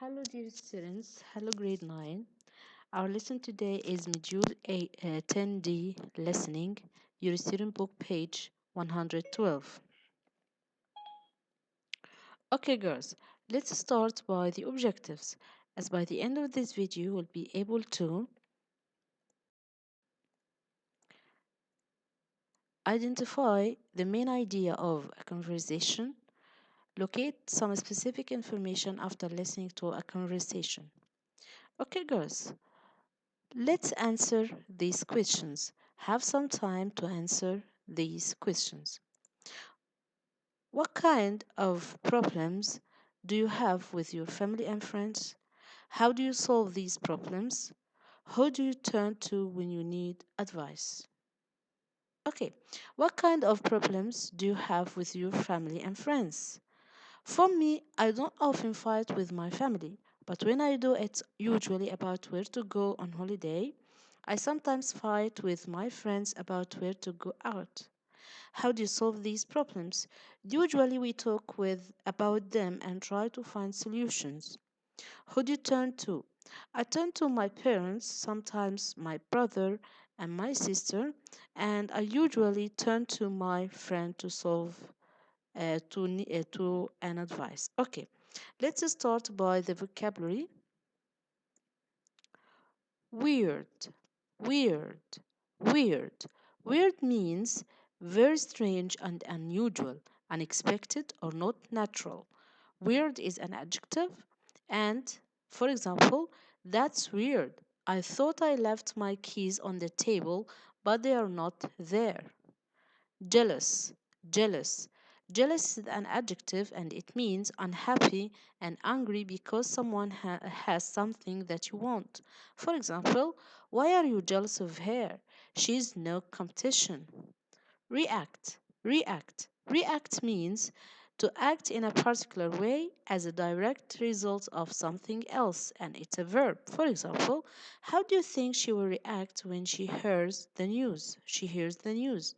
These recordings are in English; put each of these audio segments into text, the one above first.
Hello, dear students. Hello, grade 9. Our lesson today is Module 10D Listening, your student book, page 112. Okay, girls, let's start by the objectives, as by the end of this video, you will be able to identify the main idea of a conversation, locate some specific information after listening to a conversation. Okay, girls, let's answer these questions. Have some time to answer these questions. What kind of problems do you have with your family and friends? How do you solve these problems? Who do you turn to when you need advice? Okay, what kind of problems do you have with your family and friends? For me, I don't often fight with my family, but when I do, it's usually about where to go on holiday. I sometimes fight with my friends about where to go out. How do you solve these problems? Usually we talk with about them and try to find solutions. Who do you turn to? I turn to my parents, sometimes my brother and my sister, and I usually turn to my friend to solve to an advice. Okay, let's start by the vocabulary. Weird, weird, weird. Weird means very strange and unusual, unexpected or not natural. Weird is an adjective, and for example, that's weird. I thought I left my keys on the table, but they are not there. Jealous, jealous. Jealous is an adjective and it means unhappy and angry because someone has something that you want. For example, why are you jealous of her? She's no competition. React, react. React means to act in a particular way as a direct result of something else, and it's a verb. For example, how do you think she will react when she hears the news? She hears the news.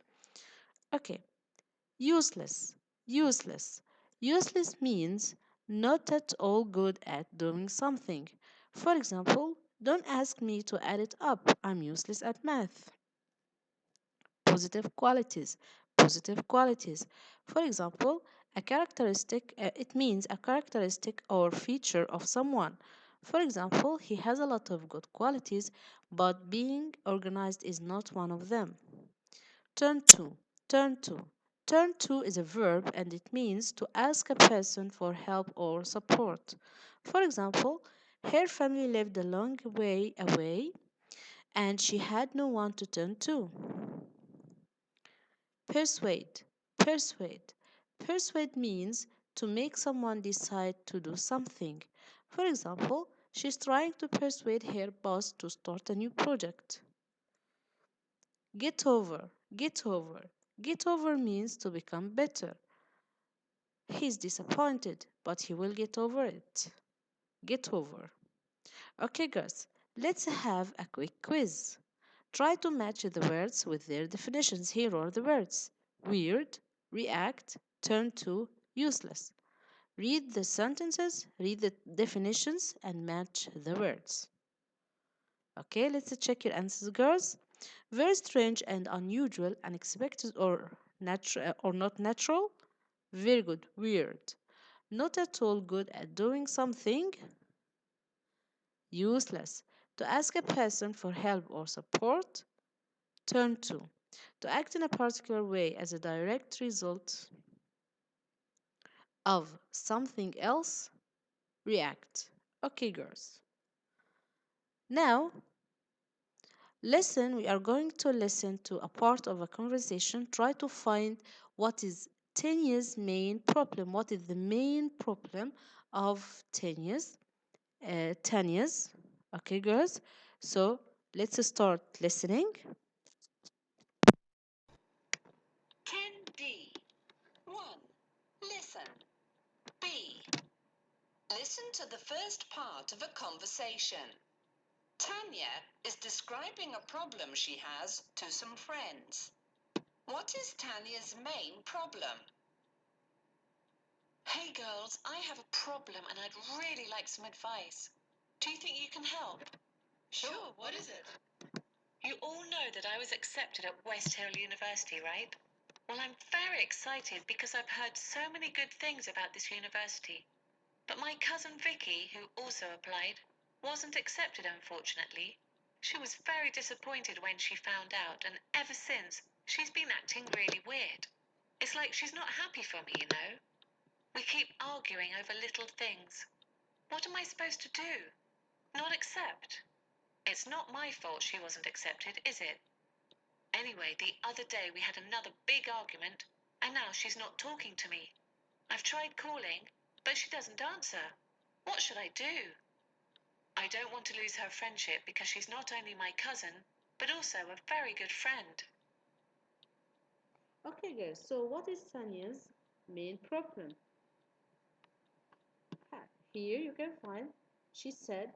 Okay, useless, useless. Useless means not at all good at doing something. For example, don't ask me to add it up. I'm useless at math. Positive qualities, positive qualities. For example, a characteristic, it means a characteristic or feature of someone. For example, he has a lot of good qualities, but being organized is not one of them. Turn to, turn to. Turn to is a verb and it means to ask a person for help or support. For example, her family lived a long way away and she had no one to turn to. Persuade, persuade. Persuade means to make someone decide to do something. For example, she's trying to persuade her boss to start a new project. Get over, get over. Get over means to become better. He's disappointed, but he will get over it. Get over. Okay, girls, let's have a quick quiz. Try to match the words with their definitions. Here are the words: weird, react, turn to, useless. Read the sentences, read the definitions, and match the words. Okay, let's check your answers, girls. Very strange and unusual, unexpected or natural or not natural. Very good, weird. Not at all good at doing something. Useless. To ask a person for help or support. Turn to. To act in a particular way as a direct result of something else. React. Okay, girls. Now, we are going to listen to a part of a conversation. Try to find what is Tanya's main problem. What is the main problem of Tanya's? Okay, girls. So let's start listening. 10D. 1. Listen. B. Listen to the first part of a conversation. Tanya is describing a problem she has to some friends. What is Tanya's main problem? Hey girls, I have a problem and I'd really like some advice. Do you think you can help? Sure, what is it? You all know that I was accepted at West Hill University, right? Well, I'm very excited because I've heard so many good things about this university. But my cousin Vicky, who also applied, wasn't accepted, unfortunately. She was very disappointed when she found out, and ever since, she's been acting really weird. It's like she's not happy for me, you know? We keep arguing over little things. What am I supposed to do? Not accept? It's not my fault she wasn't accepted, is it? Anyway, the other day we had another big argument, and now she's not talking to me. I've tried calling, but she doesn't answer. What should I do? I don't want to lose her friendship because she's not only my cousin, but also a very good friend. Okay, guys, so what is Tanya's main problem? Here you can find, she said,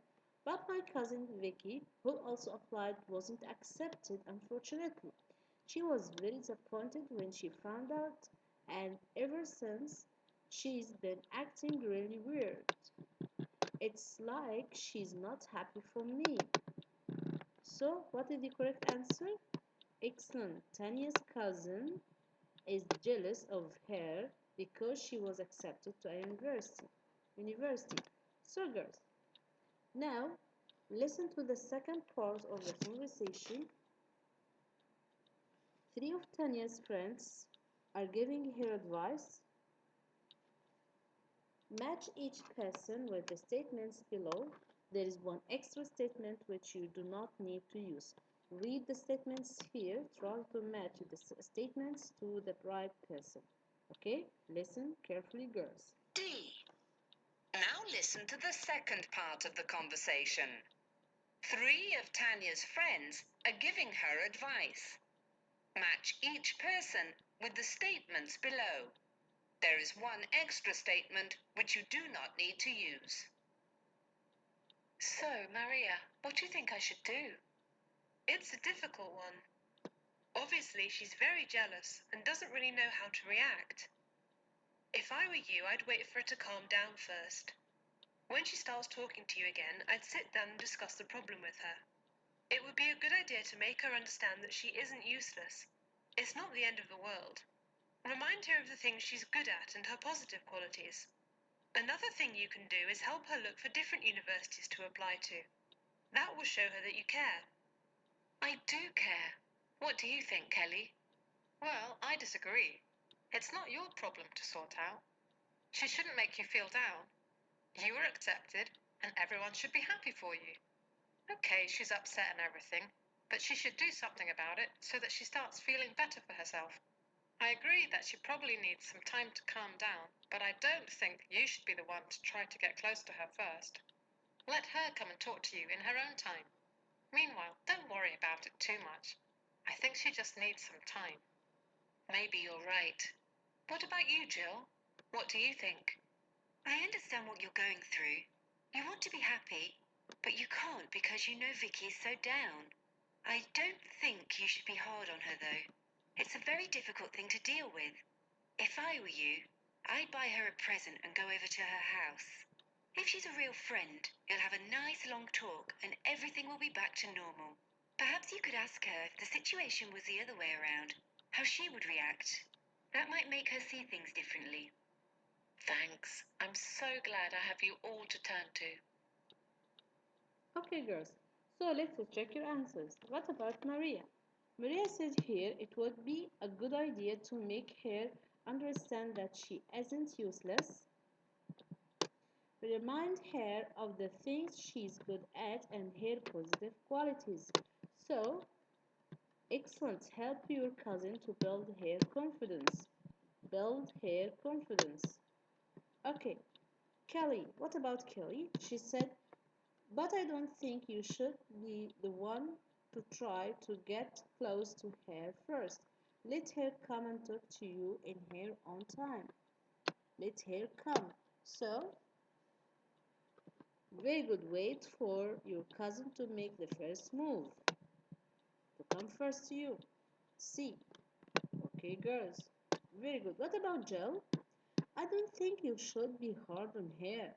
but my cousin Vicky, who also applied, wasn't accepted, unfortunately. She was very disappointed when she found out, and ever since, she's been acting really weird. It's like she's not happy for me. So, what is the correct answer? Excellent. Tanya's cousin is jealous of her because she was accepted to a university. So, girls, now listen to the second part of the conversation. Three of Tanya's friends are giving her advice. Match each person with the statements below. There is one extra statement which you do not need to use. Read the statements here. Try to match the statements to the right person. Okay? Listen carefully, girls. D. Now listen to the second part of the conversation. Three of Tanya's friends are giving her advice. Match each person with the statements below. There is one extra statement which you do not need to use. So, Maria, what do you think I should do? It's a difficult one. Obviously, she's very jealous and doesn't really know how to react. If I were you, I'd wait for her to calm down first. When she starts talking to you again, I'd sit down and discuss the problem with her. It would be a good idea to make her understand that she isn't useless. It's not the end of the world. Remind her of the things she's good at and her positive qualities. Another thing you can do is help her look for different universities to apply to. That will show her that you care. I do care. What do you think, Kelly? Well, I disagree. It's not your problem to sort out. She shouldn't make you feel down. You were accepted, and everyone should be happy for you. Okay, she's upset and everything, but she should do something about it so that she starts feeling better for herself. I agree that she probably needs some time to calm down, but I don't think you should be the one to try to get close to her first. Let her come and talk to you in her own time. Meanwhile, don't worry about it too much. I think she just needs some time. Maybe you're right. What about you, Jill? What do you think? I understand what you're going through. You want to be happy, but you can't because you know Vicky is so down. I don't think you should be hard on her though. It's a very difficult thing to deal with. If I were you, I'd buy her a present and go over to her house. If she's a real friend, you'll have a nice long talk and everything will be back to normal. Perhaps you could ask her if the situation was the other way around, how she would react. That might make her see things differently. Thanks. I'm so glad I have you all to turn to. Okay, girls, so let's check your answers. What about Maria? Maria said here it would be a good idea to make her understand that she isn't useless. Remind her of the things she's good at and her positive qualities. So, excellent. Help your cousin to build her confidence. Build her confidence. Okay, Kelly. What about Kelly? She said, but I don't think you should be the one to try to get close to her first. Let her come and talk to you in her own time. Let her come. So, very good. Wait for your cousin to make the first move, to come first to you. See. Okay, girls. Very good. What about Jill? I don't think you should be hard on her.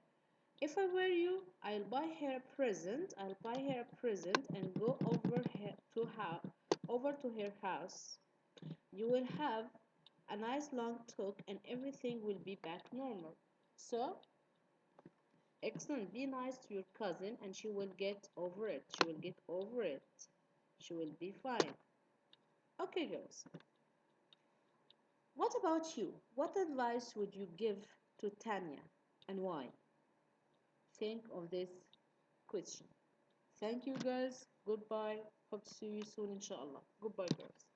If I were you, I'll buy her a present. I'll buy her a present and go over to her house. You will have a nice long talk and everything will be back normal. So, excellent. Be nice to your cousin and she will get over it. She will get over it. She will be fine. Okay, girls. What about you? What advice would you give to Tanya and why? Think of this question. Thank you, guys. Goodbye. Hope to see you soon, inshallah. Goodbye, girls.